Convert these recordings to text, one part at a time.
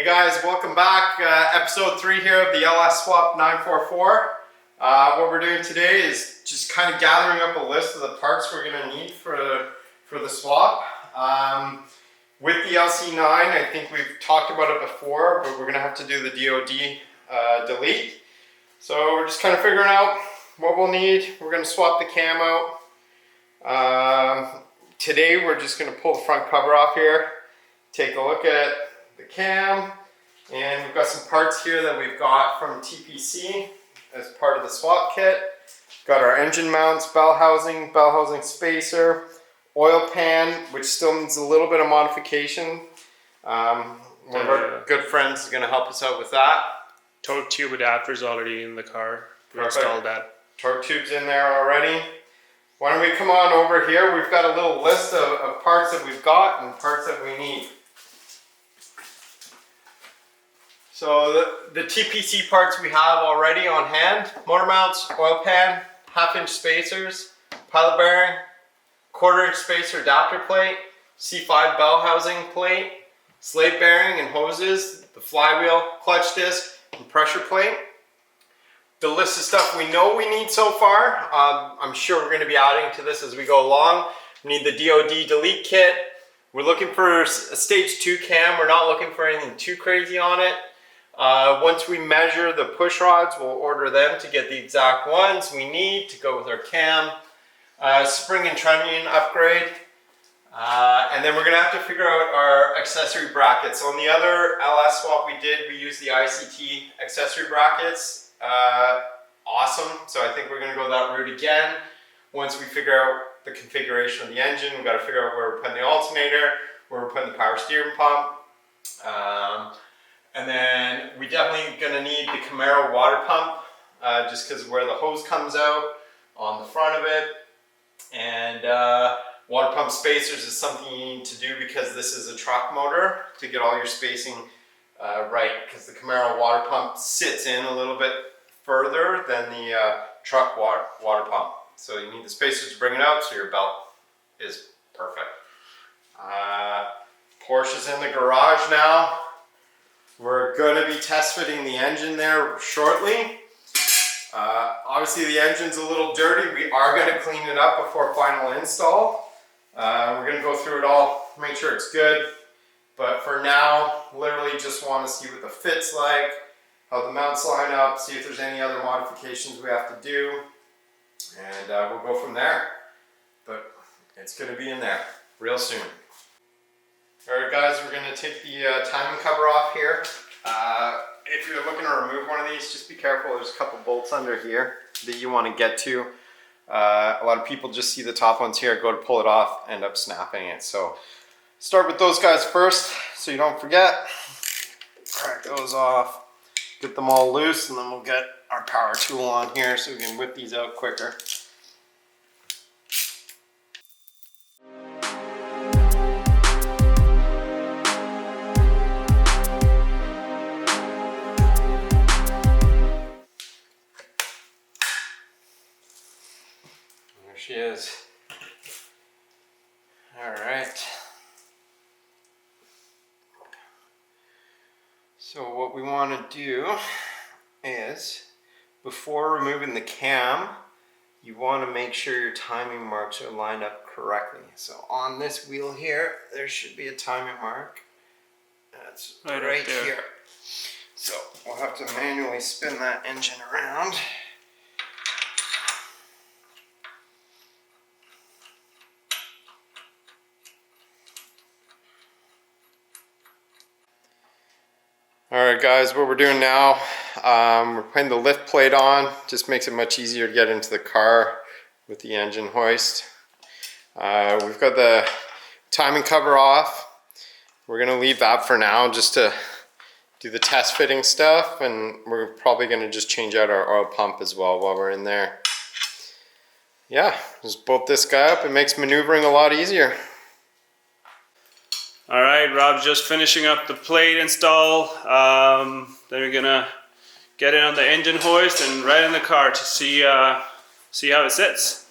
Guys, welcome back. Episode 3 here of the LS Swap 944. What we're doing today is just kind of gathering up a list of the parts we're going to need for the swap. With the LC9, I think we've talked about it before, but we're going to have to do the DOD delete. So we're just kind of figuring out what we'll need. We're going to swap the cam out. Today we're just going to pull the front cover off here, take a look at the cam, and we've got some parts here that we've got from TPC as part of the swap kit. Got our engine mounts, bell housing spacer, oil pan, which still needs a little bit of modification. One of our good friends is going to help us out with that. Torque tube adapter is already in the car. We Perfect. installed that. Torque tube's in there already. Why don't we come on over here? We've got a little list of parts that we've got and parts that we need. So the TPC parts we have already on hand: motor mounts, oil pan, 1/2-inch spacers, pilot bearing, 1/4-inch spacer adapter plate, C5 bell housing plate, slate bearing and hoses, the flywheel, clutch disc, and pressure plate. The list of stuff we know we need so far. I'm sure we're going to be adding to this as we go along. We need the DOD delete kit. We're looking for a stage 2 cam. We're not looking for anything too crazy on it. Once we measure the push rods, we'll order them to get the exact ones we need to go with our cam. Spring and trunnion upgrade. And then we're going to have to figure out our accessory brackets. On the other LS swap we did, we used the ICT accessory brackets. Awesome. So I think we're going to go that route again. Once we figure out the configuration of the engine, we've got to figure out where we're putting the alternator, where we're putting the power steering pump. And then we definitely going to need the Camaro water pump, just because where the hose comes out on the front of it. And water pump spacers is something you need to do because this is a truck motor to get all your spacing right, because the Camaro water pump sits in a little bit further than the truck water pump. So you need the spacers to bring it out so your belt is perfect. Porsche's in the garage now. We're going to be test fitting the engine there shortly. Obviously the engine's a little dirty. We are going to clean it up before final install. We're going to go through it all, make sure it's good. But for now, literally just want to see what the fit's like, how the mounts line up, see if there's any other modifications we have to do. And we'll go from there. But it's going to be in there real soon. Alright guys, we're going to take the timing cover off here. If you're looking to remove one of these, just be careful. There's a couple bolts under here that you want to get to. A lot of people just see the top ones here, go to pull it off, end up snapping it. So start with those guys first so you don't forget. Crack those off, get them all loose, and then we'll get our power tool on here so we can whip these out quicker. She is. All right. So what we want to do is, before removing the cam, you want to make sure your timing marks are lined up correctly. So on this wheel here, there should be a timing mark. That's right here. So we'll have to manually spin that engine around. Alright guys, what we're doing now, we're putting the lift plate on. Just makes it much easier to get into the car with the engine hoist. We've got the timing cover off. We're going to leave that for now just to do the test fitting stuff, and we're probably going to just change out our oil pump as well while we're in there. Yeah, just bolt this guy up. It makes maneuvering a lot easier. Alright, Rob's just finishing up the plate install. Then we're gonna get it on the engine hoist and right in the car to see how it sits.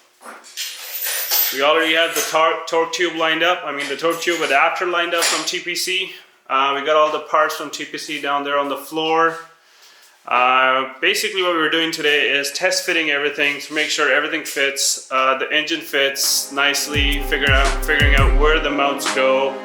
We already have the torque tube lined up. I mean the torque tube adapter lined up from TPC. We got all the parts from TPC down there on the floor. Basically what we're doing today is test fitting everything to make sure everything fits, the engine fits nicely, figuring out where the mounts go.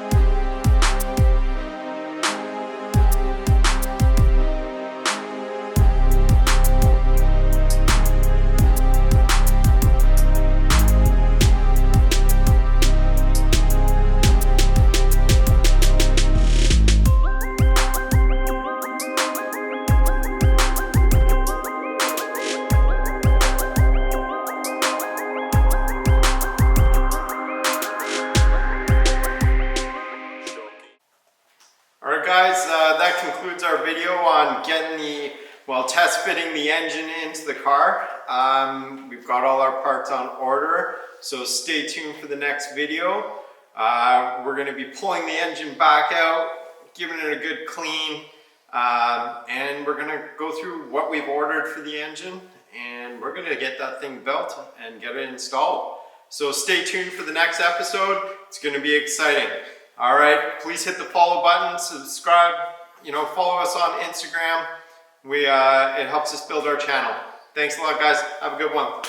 Alright guys, that concludes our video on getting test fitting the engine into the car. We've got all our parts on order, so stay tuned for the next video. We're going to be pulling the engine back out, giving it a good clean, and we're going to go through what we've ordered for the engine, and we're going to get that thing built and get it installed. So stay tuned for the next episode. It's going to be exciting. All right, please hit the follow button, subscribe, follow us on Instagram. It helps us build our channel. Thanks a lot, guys. Have a good one.